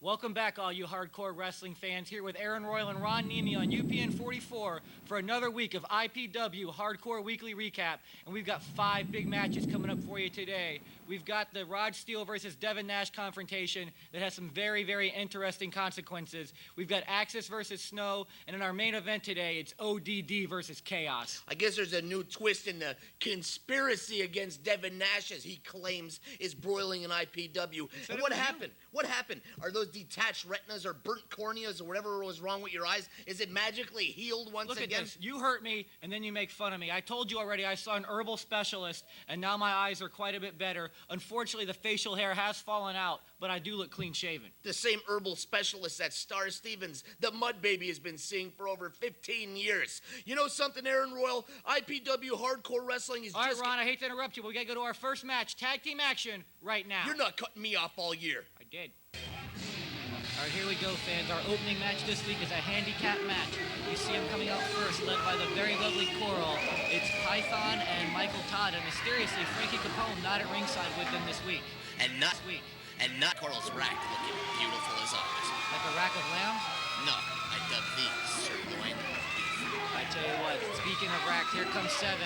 Welcome back, all you hardcore wrestling fans, here with Aaron Royal and Ron Niemi on UPN 44 for another week of IPW Hardcore Weekly Recap. And we've got 5 big matches coming up for you today. We've got the Rod Steele versus Devin Nash confrontation that has some very, very interesting consequences. We've got Axis versus Snow, and in our main event today, it's O.D.D. versus Chaos. I guess there's a new twist in the conspiracy against Devin Nash, as he claims is broiling in IPW. And what happened? What happened? Are those detached retinas or burnt corneas or whatever was wrong with your eyes? Is it magically healed once again? Look at this. You hurt me, and then you make fun of me. I told you already I saw an herbal specialist, and now my eyes are quite a bit better. Unfortunately, the facial hair has fallen out, but I do look clean-shaven. The same herbal specialist that Star Stevens, the Mud Baby, has been seeing for over 15 years. You know something, Aaron Royal? IPW Hardcore Wrestling is all right, Ron, I hate to interrupt you, but we gotta go to our first match, tag team action, right now. You're not cutting me off all year. I did. All right, here we go, fans. Our opening match this week is a handicap match. You see him coming out first, led by the very lovely Coral. It's Python and Michael Todd, and mysteriously, Frankie Capone not at ringside with them this week. And not Coral's rack, looking beautiful as always. Like a rack of lamb? No, I dub these sirloin beef. I tell you what, speaking of racks, here comes 7,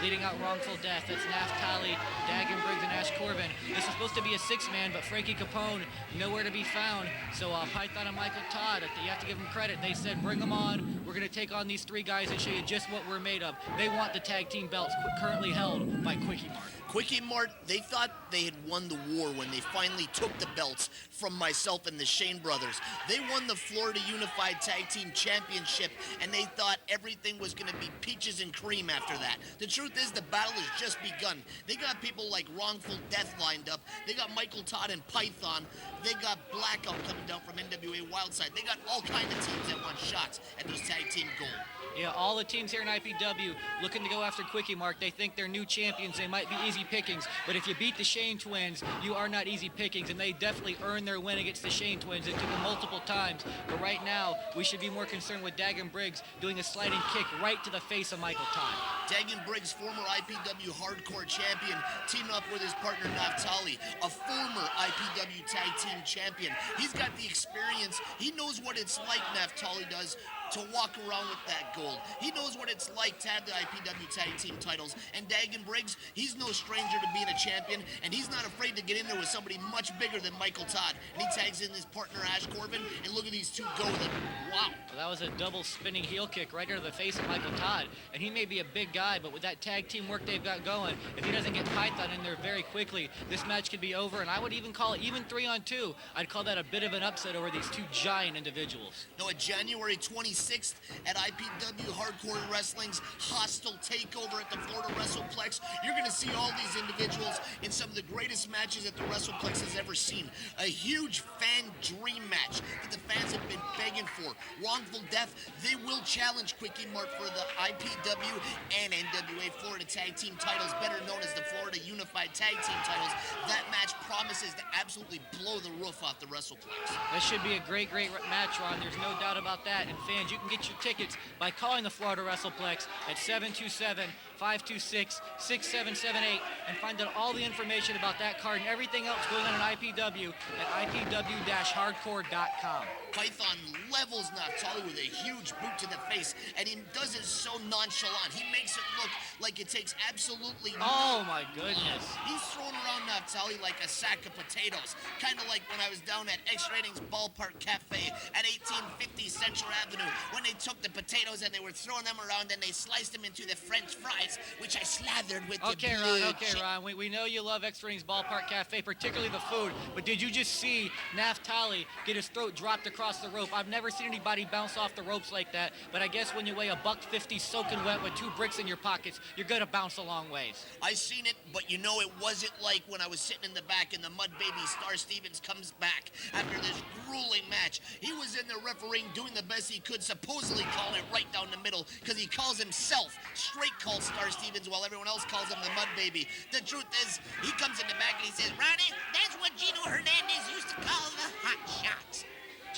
leading out Wrongful Death. That's Naphtali, Dagan Briggs, and Ash Corbin. This is supposed to be a 6-man, but Frankie Capone nowhere to be found. So Python and Michael Todd, you have to give them credit. They said, bring them on. We're going to take on these 3 guys and show you just what we're made of. They want the tag team belts currently held by Quickie Mart. Quickie Mart, they thought they had won the war when they finally took the belts from myself and the Shane brothers. They won the Florida Unified Tag Team Championship, and they thought everything was going to be peaches and cream after that. The truth is, the battle has just begun. They got people like Wrongful Death lined up. They got Michael Todd and Python. They got Blackout coming down from NWA Wildside. They got all kinds of teams that want shots at those tag team gold. Yeah, all the teams here in IPW looking to go after Quickie Mart. They think they're new champions. They might be easy pickings, but if you beat the Shane twins, you are not easy pickings, and they definitely earned their win against the Shane twins. It took them multiple times, but right now, we should be more concerned with Dagan Briggs doing a sliding kick right to the face of Michael Todd. Dagan Briggs, former IPW Hardcore champion, teaming up with his partner Naphtali, a former IPW Tag Team champion. He's got the experience. He knows what it's like, Naphtali does, to walk around with that gold. He knows what it's like to have the IPW Tag Team titles. And Dagan Briggs, he's no stranger to being a champion, and he's not afraid to get in there with somebody much bigger than Michael Todd. And he tags in his partner Ash Corbin, and look at these two go. Wow. Well, that was a double spinning heel kick right into the face of Michael Todd. And he may be a big guy, but with that tag team work they've got going, if he doesn't get Python in there very quickly, this match could be over. And I would even call it even 3-on-2. I'd call that a bit of an upset over these 2 giant individuals. No, at January 26th at IPW Hardcore Wrestling's hostile takeover at the Florida WrestlePlex, you're going to see all these individuals in some of the greatest matches that the WrestlePlex has ever seen. A huge fan dream match that the fans have been begging for. Wrongful Death, they will challenge Quickie Mart for the IPW and NWA Florida Tag Team titles, better known as the Florida Unified Tag Team titles. That match promises to absolutely blow the roof off the WrestlePlex. That should be a great, great match, Ron. There's no doubt about that. And fans, you can get your tickets by calling the Florida WrestlePlex at 727-526-6778 and find out all the information about that card and everything else going on in IPW at IPW-hardcore.com. Python levels Naphtali with a huge boot to the face, and he does it so nonchalant. He makes it look like it takes absolutely nothing. Oh my goodness. He's throwing around Naphtali like a sack of potatoes. Kind of like when I was down at X-Ratings Ballpark Cafe at 1850 Central Avenue when they took the potatoes and they were throwing them around and they sliced them into the French fries, which I slathered with Okay, the Ron, okay, Ron. We know you love X-Ratings Ballpark Cafe, particularly the food, but did you just see Naphtali get his throat dropped across the rope? I've never seen anybody bounce off the ropes like that, but I guess when you weigh $150 soaking wet with 2 bricks in your pockets, you're gonna bounce a long ways. I seen it, but you know it wasn't like when I was sitting in the back and the Mud Baby Star Stevens comes back after this grueling match. He was in the refereeing doing the best he could, supposedly calling it right down the middle, because he calls himself straight call Star Stevens while everyone else calls him the Mud Baby. The truth is, he comes in the back and he says, Ronnie, that's what Gino Hernandez used to call the hot shots.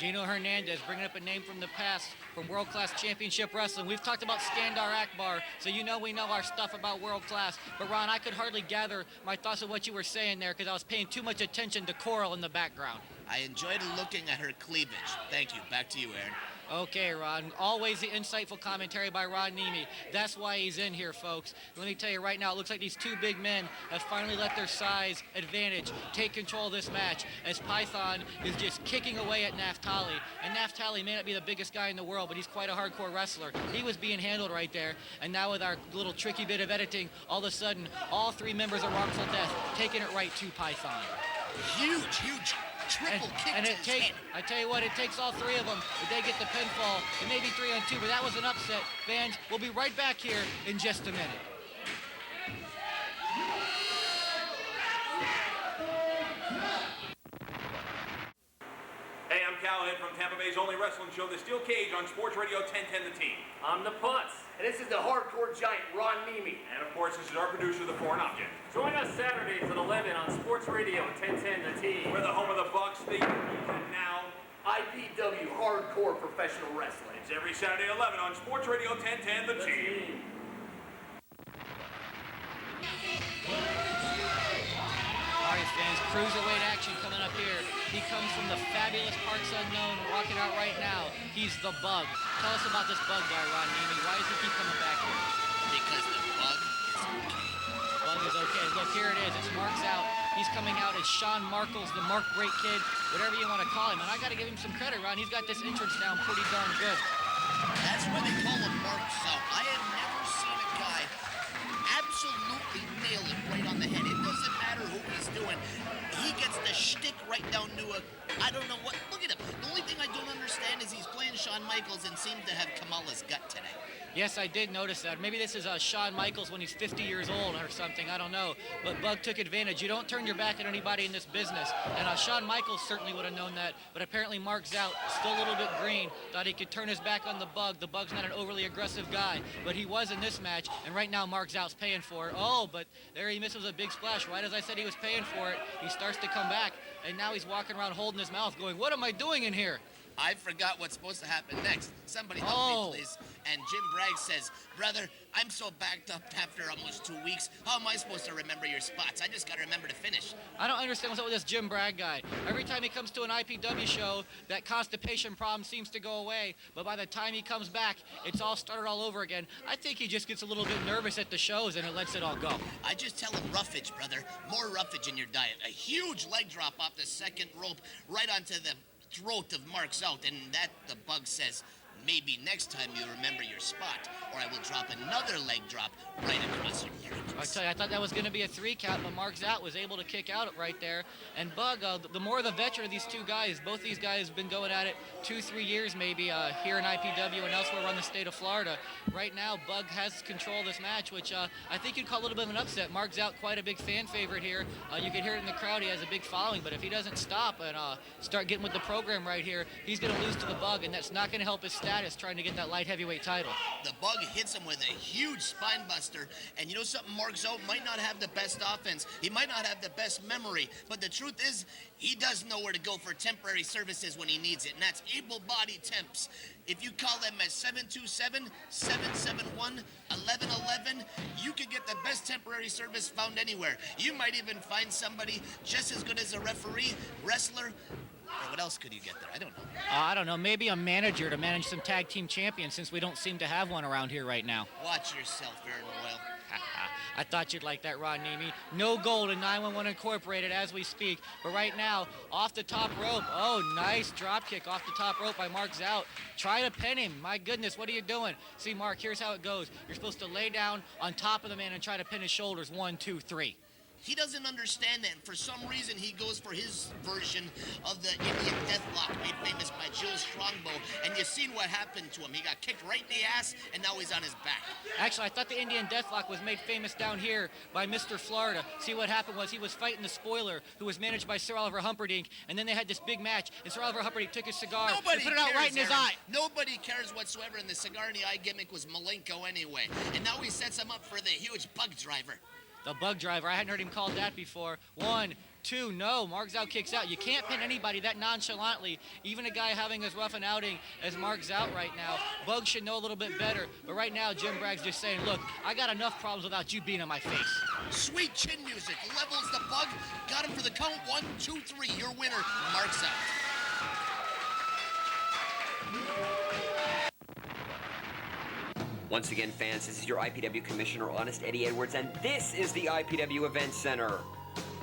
Gino Hernandez, bringing up a name from the past, from World Class Championship Wrestling. We've talked about Skandar Akbar, so you know we know our stuff about World Class. But Ron, I could hardly gather my thoughts of what you were saying there because I was paying too much attention to Coral in the background. I enjoyed looking at her cleavage. Thank you. Back to you, Aaron. Okay, Ron. Always the insightful commentary by Ron Niemi. That's why he's in here, folks. Let me tell you right now, it looks like these two big men have finally let their size advantage take control of this match as Python is just kicking away at Naftali. And Naftali may not be the biggest guy in the world, but he's quite a hardcore wrestler. He was being handled right there. And now with our little tricky bit of editing, all of a sudden, all three members of Wrongful Death taking it right to Python. Huge triple kick and to it his takes, head. I tell you what, it takes all three of them. If they get the pinfall, it may be 3-on-2, but that was an upset. Fans, we'll be right back here in just a minute. Hey, I'm Callahan from Tampa Bay's only wrestling show, The Steel Cage, on Sports Radio 1010 The Team. I'm the Putz. And this is the hardcore giant, Ron Niemi. And of course, this is our producer, The Foreign Object. Join us Saturdays at 11 on Sports Radio 1010 The Team. We're the home of the Bucks, the and now IPW, hardcore professional wrestling. it's every Saturday at 11 on Sports Radio 1010 The Team. All right, fans, cruiserweight action coming up here. He comes from the fabulous Parts Unknown, rocking out right now. He's the Bug. Tell us about this Bug guy, Ron Niemi. Why does he keep coming back here? Because the Bug is okay. Bug is okay. Look, here it is. It's Mark Zout. He's coming out as Shawn Markles, the Mark Great Kid, whatever you want to call him. And I got to give him some credit, Ron. He's got this entrance down pretty darn good. That's why they call him Mark Zout. I have never seen a guy absolutely nail it right on the head. It doesn't matter who he's doing. He gets the shtick right down to a, I don't know what, look at him. The only thing I don't understand is he's playing Shawn Michaels and seems to have Kamala's gut today. Yes, I did notice that. Maybe this is Shawn Michaels when he's 50 years old or something. I don't know. But Bug took advantage. You don't turn your back on anybody in this business. And Shawn Michaels certainly would have known that. But apparently Mark Zout, still a little bit green, thought he could turn his back on the Bug. The Bug's not an overly aggressive guy. But he was in this match. And right now Mark Zout's paying for it. Oh, but there he misses a big splash. Right as I said he was paying for it, he starts to come back. And now he's walking around holding his mouth going, what am I doing in here? I forgot what's supposed to happen next. Somebody help me, please. And Jim Bragg says, brother, I'm so backed up after almost 2 weeks. How am I supposed to remember your spots? I just got to remember to finish. I don't understand what's up with this Jim Bragg guy. Every time he comes to an IPW show, that constipation problem seems to go away. But by the time he comes back, it's all started all over again. I think he just gets a little bit nervous at the shows and it lets it all go. I just tell him roughage, brother. More roughage in your diet. A huge leg drop off the second rope right onto the throat of Mark Zout, and that, the Bug says, maybe next time you remember your spot, or I will drop another leg drop right across your larynx. I tell you, I thought that was going to be a 3 count, but Mark Zout was able to kick out right there. And Bug, the more the veteran of these two guys, both these guys have been going at it 2-3 years maybe here in IPW and elsewhere around the state of Florida. Right now, Bug has control of this match, which I think you'd call a little bit of an upset. Mark Zout, quite a big fan favorite here. You can hear it in the crowd. He has a big following, but if he doesn't stop and start getting with the program right here, he's going to lose to the Bug, and that's not going to help his status trying to get that light heavyweight title. The Bug hits him with a huge spine buster, and you know something? Mark Zout might not have the best offense. He might not have the best memory, but the truth is, he does know where to go for temporary services when he needs it, and that's able-bodied temps. If you call them at 727-771-1111, you can get the best temporary service found anywhere. You might even find somebody just as good as a referee, wrestler, or what else could you get there? I don't know. I don't know, maybe a manager to manage some tag team champions since we don't seem to have one around here right now. Watch yourself, Aaron Royal. I thought you'd like that, Ron Niemi. No gold in 911 Incorporated as we speak. But right now, off the top rope. Oh, nice drop kick off the top rope by Mark Zout. Try to pin him. My goodness, what are you doing? See, Mark, here's how it goes. You're supposed to lay down on top of the man and try to pin his shoulders. 1, 2, 3. He doesn't understand that, and for some reason he goes for his version of the Indian Deathlock made famous by Jules Strongbow, and you've seen what happened to him. He got kicked right in the ass, and now he's on his back. Actually, I thought the Indian Deathlock was made famous down here by Mr. Florida. See, what happened was he was fighting the Spoiler, who was managed by Sir Oliver Humperdinck, and then they had this big match, and Sir Oliver Humperdinck took his cigar and put it out right in his eye. Nobody cares whatsoever, and the cigar in the eye gimmick was Malenko anyway. And now he sets him up for the huge Bug Driver. The Bug Driver. I hadn't heard him called that before. 1, 2, no. Mark Zout kicks out. You can't pin anybody that nonchalantly, even a guy having as rough an outing as Mark Zout right now. Bug should know a little bit better, but right now Jim Bragg's just saying, look, I got enough problems without you being in my face. Sweet chin music levels the Bug. Got him for the count. 1, 2, 3. Your winner, Mark Zout. Once again, fans, this is your IPW Commissioner, Honest Eddie Edwards, and this is the IPW Event Center.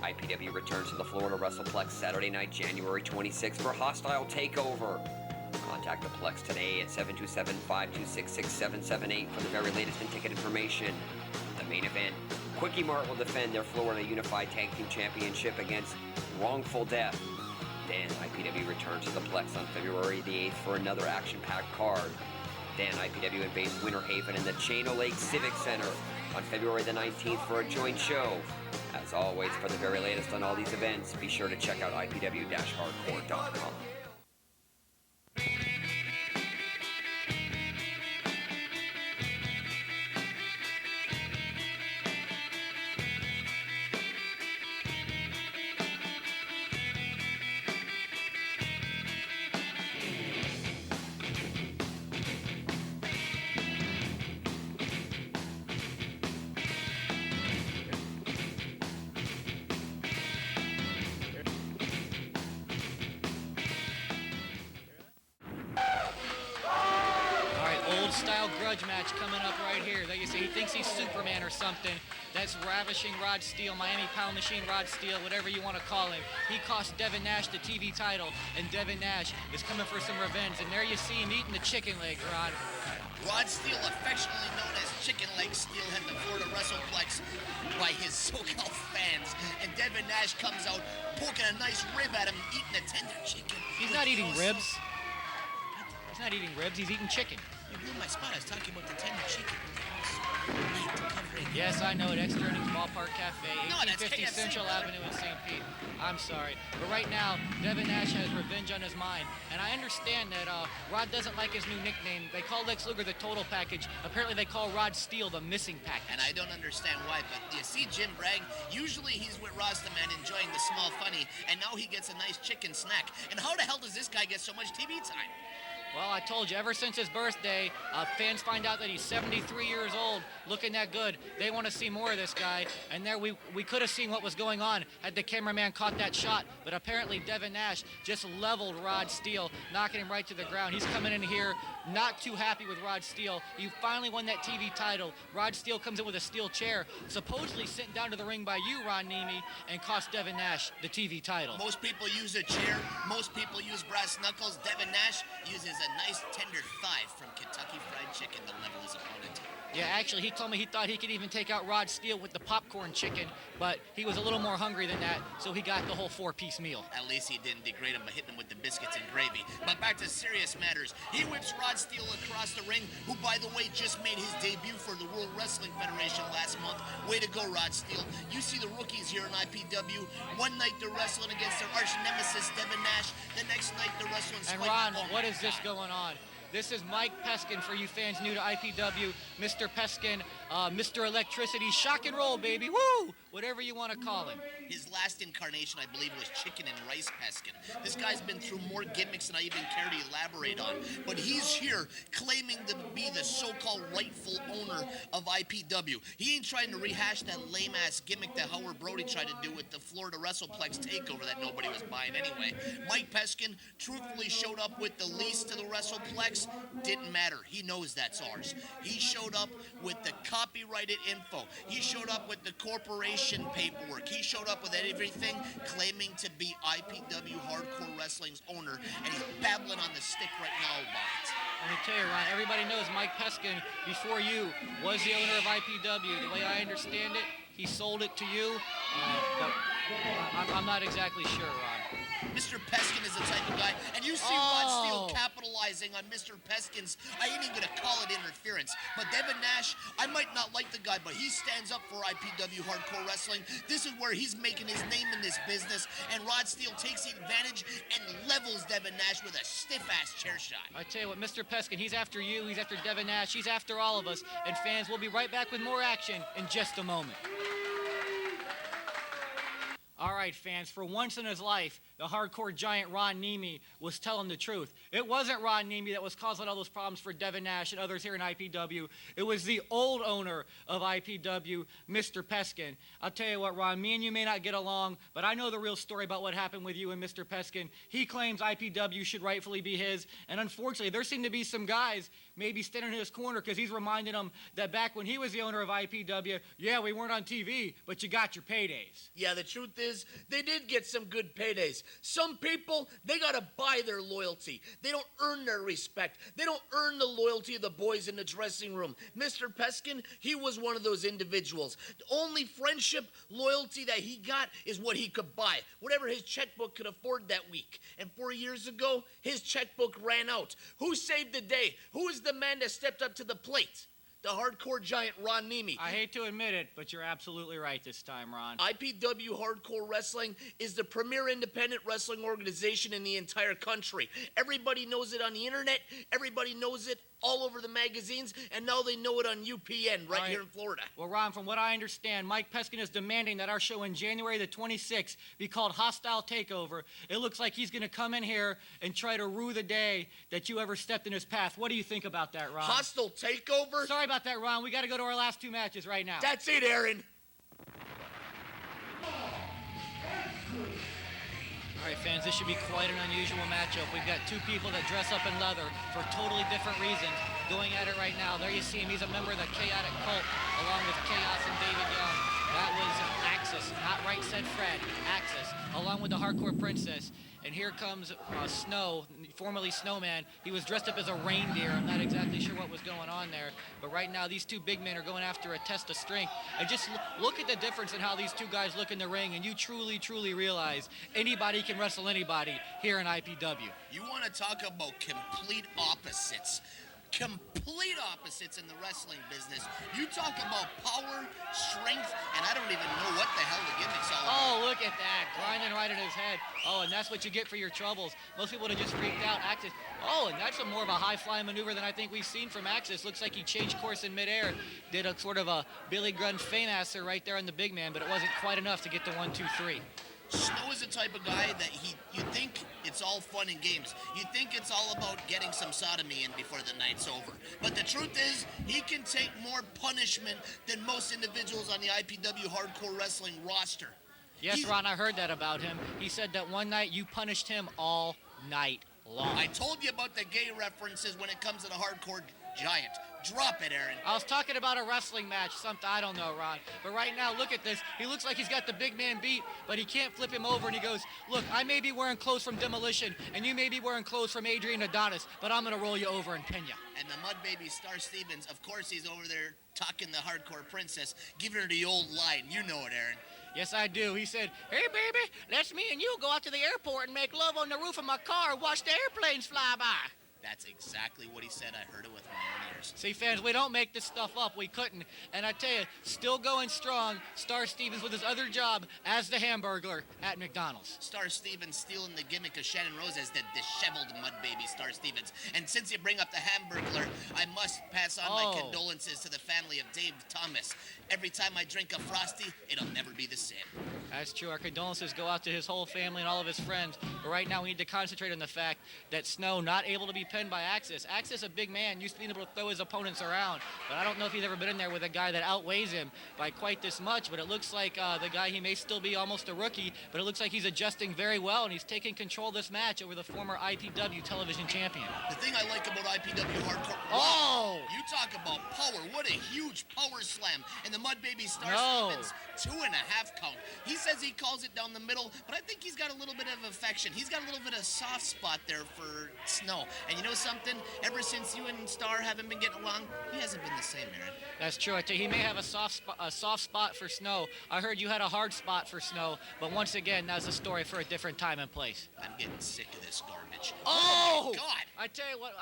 IPW returns to the Florida WrestlePlex Saturday night, January 26th for Hostile Takeover. Contact the Plex today at 727-526-6778 for the very latest in ticket information. The main event, Quickie Mart will defend their Florida Unified Tag Team Championship against Wrongful Death. Then IPW returns to the Plex on February the 8th for another action-packed card. Then IPW invades Winter Haven in the Chano Lake Civic Center on February the 19th for a joint show. As always, for the very latest on all these events, be sure to check out IPW-hardcore.com. Style grudge match coming up right here. There you see, he thinks he's Superman or something. That's Ravishing Rod Steele, Miami Pound Machine Rod Steele, whatever you want to call him. He cost Devin Nash the TV title, and Devin Nash is coming for some revenge. And there you see him eating the chicken legs, Rod. Rod Steele, affectionately known as Chicken Leg Steelhead, the Florida WrestlePlex by his so-called fans. And Devin Nash comes out poking a nice rib at him, eating a tender chicken. He's not eating ribs. He's not eating ribs, he's eating chicken. You blew my spot. I was talking about the tender chicken. Yes, I know it. Externing's Ballpark Cafe, No, that's 1850 KFC, Central brother. Avenue in St. Pete. I'm sorry. But right now, Devin Nash has revenge on his mind. And I understand that Rod doesn't like his new nickname. They call Lex Luger the Total Package. Apparently, they call Rod Steele the Missing Package. And I don't understand why, but you see Jim Bragg, usually he's with Rastaman enjoying the small funny, and now he gets a nice chicken snack. And how the hell does this guy get so much TV time? Well, I told you, ever since his birthday, fans find out that he's 73 years old, looking that good. They want to see more of this guy. And there we could have seen what was going on had the cameraman caught that shot. But apparently Devin Nash just leveled Rod Steele, knocking him right to the ground. He's coming in here not too happy with Rod Steele. You finally won that TV title. Rod Steele comes in with a steel chair, supposedly sent down to the ring by you, Ron Niemi, and cost Devin Nash the TV title. Most people use a chair. Most people use brass knuckles. Devin Nash uses a nice tender thigh from Kentucky Fried Chicken to level his opponent. Yeah, actually, he told me he thought he could even take out Rod Steele with the popcorn chicken, but he was a little more hungry than that, so he got the whole 4-piece meal. At least he didn't degrade him by hitting him with the biscuits and gravy. But back to serious matters. He whips Rod Steele across the ring, who, by the way, just made his debut for the World Wrestling Federation last month. Way to go, Rod Steele. You see the rookies here in IPW. One night they're wrestling against their arch nemesis, Devin Nash. The next night they're wrestling And Spike. Ron, Oh what my is this God. going on? This is Mike Peskin for you fans new to IPW. Mr. Peskin, Mr. Electricity, shock and roll, baby, woo! Whatever you want to call him. His last incarnation, I believe, was Chicken and Rice Peskin. This guy's been through more gimmicks than I even care to elaborate on. But he's here claiming to be the so-called rightful owner of IPW. He ain't trying to rehash that lame-ass gimmick that Howard Brody tried to do with the Florida WrestlePlex takeover that nobody was buying anyway. Mike Peskin truthfully showed up with the lease to the WrestlePlex. Didn't matter. He knows that's ours. He showed up with the copyrighted info. He showed up with the corporation paperwork. He showed up with everything, claiming to be IPW Hardcore Wrestling's owner, and he's babbling on the stick right now about it. Let me tell you, Ron, everybody knows Mike Peskin, before you, was the owner of IPW. The way I understand it, he sold it to you, but I'm not exactly sure, Ron. Mr. Peskin is the type of guy, and you see Rod Steele capitalizing on Mr. Peskin's, I ain't even gonna call it interference, but Devin Nash, I might not like the guy, but he stands up for IPW Hardcore Wrestling. This is where he's making his name in this business, and Rod Steele takes the advantage and levels Devin Nash with a stiff-ass chair shot. I tell you what, Mr. Peskin, he's after you, he's after Devin Nash, he's after all of us, and fans, we'll be right back with more action in just a moment. All right, fans, for once in his life, the hardcore giant Ron Niemi was telling the truth. It wasn't Ron Niemi that was causing all those problems for Devin Nash and others here in IPW. It was the old owner of IPW, Mr. Peskin. I'll tell you what, Ron, me and you may not get along, but I know the real story about what happened with you and Mr. Peskin. He claims IPW should rightfully be his, and unfortunately, there seem to be some guys maybe standing in his corner because he's reminding them that back when he was the owner of IPW, yeah, we weren't on TV, but you got your paydays. Yeah, the truth is, they did get some good paydays. Some people, they gotta buy their loyalty. They don't earn their respect. They don't earn the loyalty of the boys in the dressing room. Mr. Peskin, he was one of those individuals. The only friendship, loyalty that he got is what he could buy, whatever his checkbook could afford that week. And 4 years ago, his checkbook ran out. Who saved the day? Who is the man that stepped up to the plate? The hardcore giant Ron Niemi. I hate to admit it, but you're absolutely right this time, Ron. IPW Hardcore Wrestling is the premier independent wrestling organization in the entire country. Everybody knows it on the internet. Everybody knows it all over the magazines, and now they know it on UPN right here in Florida. Well, Ron, from what I understand, Mike Peskin is demanding that our show in January the 26th be called Hostile Takeover. It looks like he's going to come in here and try to rue the day that you ever stepped in his path. What do you think about that, Ron? Hostile Takeover? Sorry about that, Ron. We got to go to our last two matches right now. That's it, Aaron. All right, fans, this should be quite an unusual matchup. We've got two people that dress up in leather for totally different reasons going at it right now. There you see him. He's a member of the Chaotic Cult along with Chaos and David Young. That was Axis, not Right Said Fred, Axis, along with the Hardcore Princess. And here comes Snow, formerly Snowman. He was dressed up as a reindeer. I'm not exactly sure what was going on there. But right now, these two big men are going after a test of strength. And just look at the difference in how these two guys look in the ring, and you truly, truly realize anybody can wrestle anybody here in IPW. You want to talk about complete opposites. Complete opposites in the wrestling business. You talk about power, strength, and I don't even know what the hell the gimmick's all about. Oh, look at that. Grinding right in his head. Oh, and that's what you get for your troubles. Most people would have just freaked out. Axis. Oh, and that's more of a high-flying maneuver than I think we've seen from Axis. Looks like he changed course in midair. Did a sort of a Billy Gunn Fameasser right there on the big man, but it wasn't quite enough to get to 1, 2, 3. Snow is the type of guy that you think it's all fun and games. You think it's all about getting some sodomy in before the night's over. But the truth is, he can take more punishment than most individuals on the IPW Hardcore Wrestling roster. Yes, Ron, I heard that about him. He said that one night you punished him all night long. I told you about the gay references when it comes to the Hardcore Giant. Drop it, Aaron. I was talking about a wrestling match, something I don't know, Ron. But right now, look at this. He looks like he's got the big man beat, but he can't flip him over. And he goes, look, I may be wearing clothes from Demolition, and you may be wearing clothes from Adrian Adonis, but I'm going to roll you over and pin you. And the mud baby Star Stevens, of course he's over there talking the Hardcore Princess, giving her the old line. You know it, Aaron. Yes, I do. He said, hey, baby, let's me and you go out to the airport and make love on the roof of my car and watch the airplanes fly by. That's exactly what he said. I heard it with my own ears. See, fans, we don't make this stuff up. We couldn't. And I tell you, still going strong, Star Stevens with his other job as the Hamburglar at McDonald's. Star Stevens stealing the gimmick of Shannon Rose as the disheveled mud baby Star Stevens. And since you bring up the Hamburglar, I must pass on my condolences to the family of Dave Thomas. Every time I drink a Frosty, it'll never be the same. That's true. Our condolences go out to his whole family and all of his friends. But right now, we need to concentrate on the fact that Snow not able to be pinned by Axis. Axis, a big man, used to be able to throw his opponents around. But I don't know if he's ever been in there with a guy that outweighs him by quite this much. But it looks like the guy, he may still be almost a rookie, but it looks like he's adjusting very well, and he's taking control of this match over the former IPW television champion. The thing I like about IPW Hardcore... Oh! You talk about power. What a huge power slam. And the mud baby Star Stevens, 2.5 count. He says he calls it down the middle, but I think he's got a little bit of affection. He's got a little bit of soft spot there for Snow. And you know something? Ever since you and Star haven't been getting along, he hasn't been the same, Aaron. That's true. I tell you, he may have a soft spot for Snow. I heard you had a hard spot for Snow, but once again, that's a story for a different time and place. I'm getting sick of this garbage. Oh! My God! I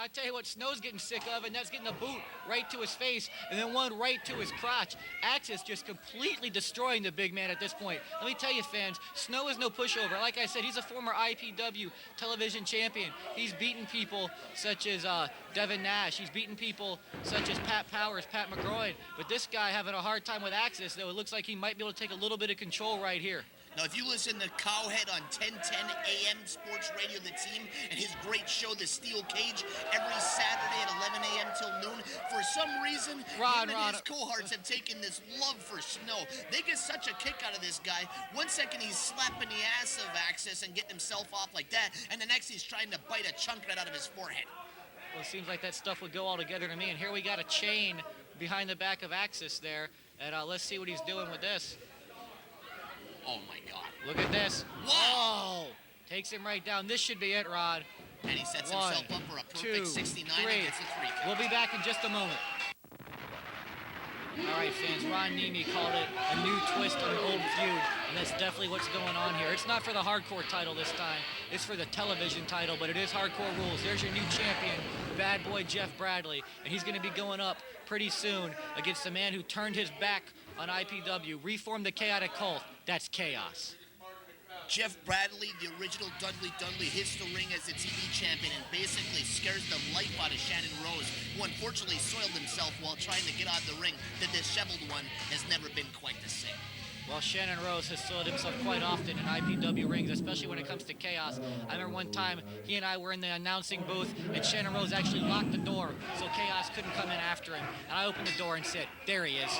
tell you what, Snow's getting sick of, and that's getting a boot right to his face, and then one right to his crotch. Axis just completely destroying the big man at this point. Let me tell you, fans, Snow is no pushover. Like I said, he's a former IPW television champion. He's beaten people such as Devin Nash. He's beaten people such as Pat Powers, Pat McGroin. But this guy having a hard time with Axis, though it looks like he might be able to take a little bit of control right here. Now, if you listen to Cowhead on 1010 AM Sports Radio, the team, and his great show, The Steel Cage, every Saturday at 11 a.m. till noon, for some reason, him and his cohorts have taken this love for snow. They get such a kick out of this guy. One second he's slapping the ass of Axis and getting himself off like that, and the next he's trying to bite a chunk right out of his forehead. Well, it seems like that stuff would go all together to me. And here we got a chain behind the back of Axis there. And let's see what he's doing with this. Oh, my God. Look at this. Wow. Oh, takes him right down. This should be it, Rod. And he sets 1, himself up for a perfect 2, 69 3. against the 3 count. We'll be back in just a moment. All right, fans, Ron Niemi called it a new twist on an old feud, and that's definitely what's going on here. It's not for the hardcore title this time. It's for the television title, but it is hardcore rules. There's your new champion, Bad Boy Jeff Bradley, and he's going to be going up pretty soon against the man who turned his back on IPW, reformed the Chaotic Cult. That's Chaos. Jeff Bradley, the original Dudley, hits the ring as the TV champion and basically scares the life out of Shannon Rose, who unfortunately soiled himself while trying to get out of the ring. The disheveled one has never been quite the same. Well, Shannon Rose has soiled himself quite often in IPW rings, especially when it comes to Chaos. I remember one time he and I were in the announcing booth, and Shannon Rose actually locked the door so Chaos couldn't come in after him. And I opened the door and said, there he is.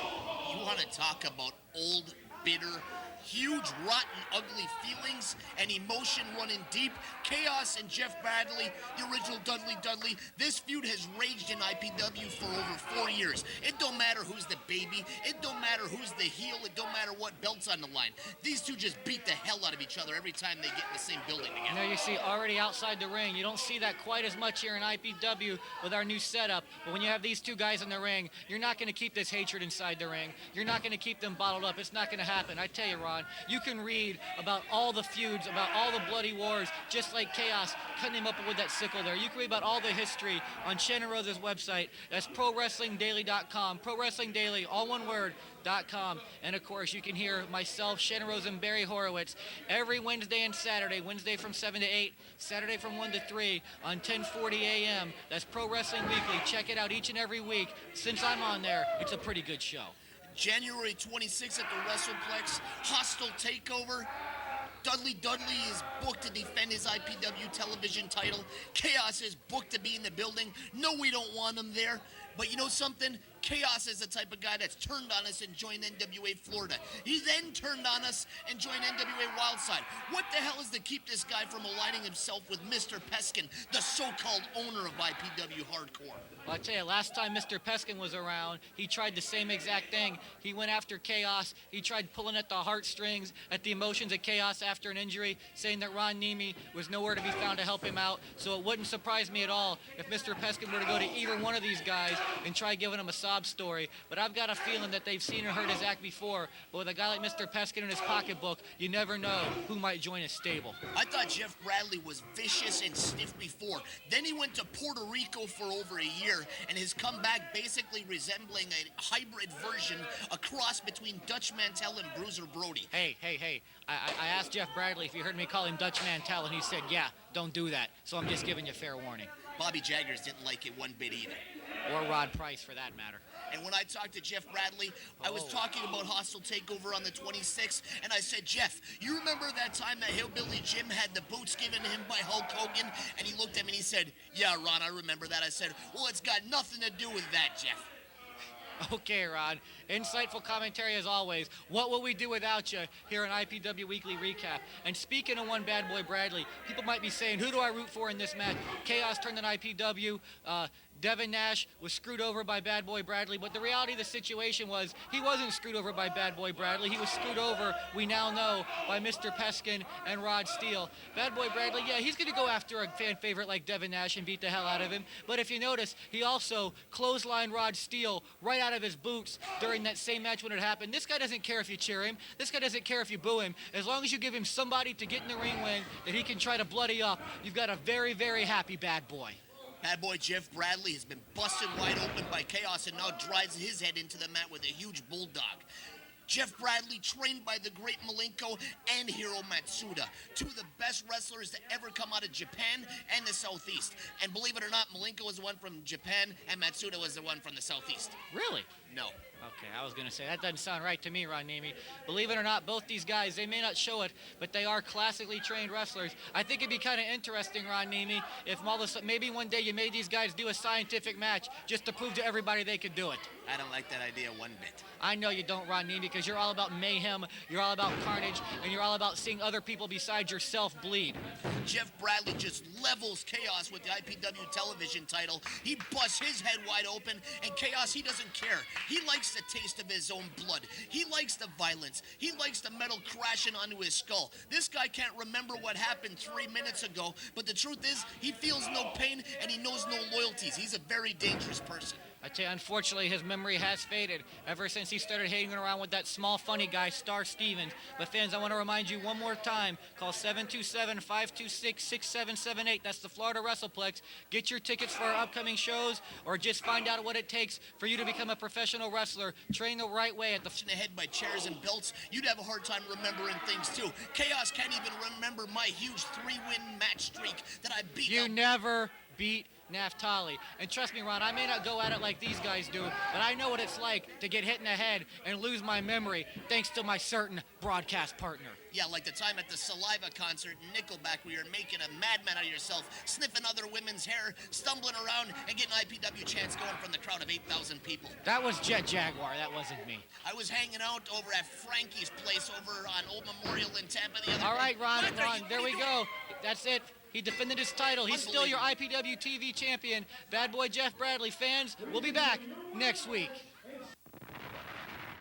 You want to talk about old, bitter, huge, rotten, ugly feelings and emotion running deep? Chaos and Jeff Bradley, the original Dudley. This feud has raged in IPW for over 4 years. It don't matter who's the baby. It don't matter who's the heel. It don't matter what belt's on the line. These two just beat the hell out of each other every time they get in the same building together. Now you see already outside the ring. You don't see that quite as much here in IPW with our new setup. But when you have these two guys in the ring, you're not going to keep this hatred inside the ring. You're not going to keep them bottled up. It's not going to happen. I tell you, Ron, you can read about all the feuds, about all the bloody wars, just like Chaos cutting him up with that sickle there. You can read about all the history on Shannon Rose's website. That's ProWrestlingDaily.com. Pro Wrestling Daily, all one word, .com. And of course, you can hear myself, Shannon Rose, and Barry Horowitz every Wednesday and Saturday. Wednesday from 7 to 8, Saturday from 1 to 3 on 1040 a.m. That's Pro Wrestling Weekly. Check it out each and every week. Since I'm on there, it's a pretty good show. January 26th at the WrestlePlex, Hostile Takeover. Dudley is booked to defend his IPW television title. Chaos is booked to be in the building. No, we don't want him there. But you know something? Chaos is the type of guy that's turned on us and joined NWA Florida. He then turned on us and joined NWA Wildside. What the hell is to keep this guy from aligning himself with Mr. Peskin, the so-called owner of IPW Hardcore? Well, I tell you, last time Mr. Peskin was around, he tried the same exact thing. He went after Chaos. He tried pulling at the heartstrings, at the emotions of Chaos after an injury, saying that Ron Niemi was nowhere to be found to help him out. So it wouldn't surprise me at all if Mr. Peskin were to go to either one of these guys and try giving him a sob story. But I've got a feeling that they've seen and heard his act before. But with a guy like Mr. Peskin in his pocketbook, you never know who might join his stable. I thought Jeff Bradley was vicious and stiff before. Then he went to Puerto Rico for over a year, and his comeback basically resembling a hybrid version, a cross between Dutch Mantel and Bruiser Brody. Hey. I asked Jeff Bradley if he heard me call him Dutch Mantel, and he said, yeah, don't do that. So I'm just giving you fair warning. Bobby Jaggers didn't like it one bit either. Or Rod Price, for that matter. And when I talked to Jeff Bradley, I was talking about Hostile Takeover on the 26th, and I said, Jeff, you remember that time that Hillbilly Jim had the boots given to him by Hulk Hogan? And he looked at me and he said, yeah, Ron, I remember that. I said, well, it's got nothing to do with that, Jeff. Okay, Rod. Insightful commentary as always. What will we do without you here on IPW Weekly Recap? And speaking of one Bad Boy Bradley, people might be saying, who do I root for in this match? Chaos turned on IPW. Devin Nash was screwed over by Bad Boy Bradley, but the reality of the situation was he wasn't screwed over by Bad Boy Bradley. He was screwed over, we now know, by Mr. Peskin and Rod Steele. Bad Boy Bradley, yeah, he's going to go after a fan favorite like Devin Nash and beat the hell out of him. But if you notice, he also clotheslined Rod Steele right out of his boots during that same match when it happened. This guy doesn't care if you cheer him. This guy doesn't care if you boo him. As long as you give him somebody to get in the ring with that he can try to bloody up, you've got a very, very happy Bad Boy. Bad Boy Jeff Bradley has been busted wide open by Chaos and now drives his head into the mat with a huge bulldog. Jeff Bradley, trained by the great Malenko and Hiro Matsuda, two of the best wrestlers to ever come out of Japan and the Southeast. And believe it or not, Malenko was the one from Japan and Matsuda was the one from the Southeast. Really? No. Okay, I was going to say, that doesn't sound right to me, Ron Niemi. Believe it or not, both these guys, they may not show it, but they are classically trained wrestlers. I think it'd be kind of interesting, Ron Niemi, if maybe one day you made these guys do a scientific match just to prove to everybody they could do it. I don't like that idea one bit. I know you don't, Ron Niemi, because you're all about mayhem, you're all about carnage, and you're all about seeing other people besides yourself bleed. Jeff Bradley just levels Chaos with the IPW television title. He busts his head wide open, and Chaos, he doesn't care. He likes the taste of his own blood. He likes the violence. He likes the metal crashing onto his skull. This guy can't remember what happened 3 minutes ago, but the truth is, he feels no pain, and he knows no loyalties. He's a very dangerous person. I tell you, unfortunately, his memory has faded ever since he started hanging around with that small, funny guy, Star Stevens. But fans, I want to remind you one more time, call 727-526-6778. That's the Florida WrestlePlex. Get your tickets for our upcoming shows, or just find out what it takes for you to become a professional wrestler. Train the right way at the... Ahead by chairs and belts, you'd have a hard time remembering things, too. Chaos can't even remember my huge 3-win match streak that I beat. You never beat Naftali. And trust me, Ron, I may not go at it like these guys do, but I know what it's like to get hit in the head and lose my memory thanks to my certain broadcast partner. Yeah, like the time at the Saliva concert in Nickelback where you're making a madman out of yourself, sniffing other women's hair, stumbling around, and getting IPW chants going from the crowd of 8,000 people. That was Jet Jaguar. That wasn't me. I was hanging out over at Frankie's place over on Old Memorial in Tampa the other day. All right, Ron, there we go. That's it. He defended his title. He's still your IPW TV champion. Bad boy Jeff Bradley. Fans, we'll be back next week.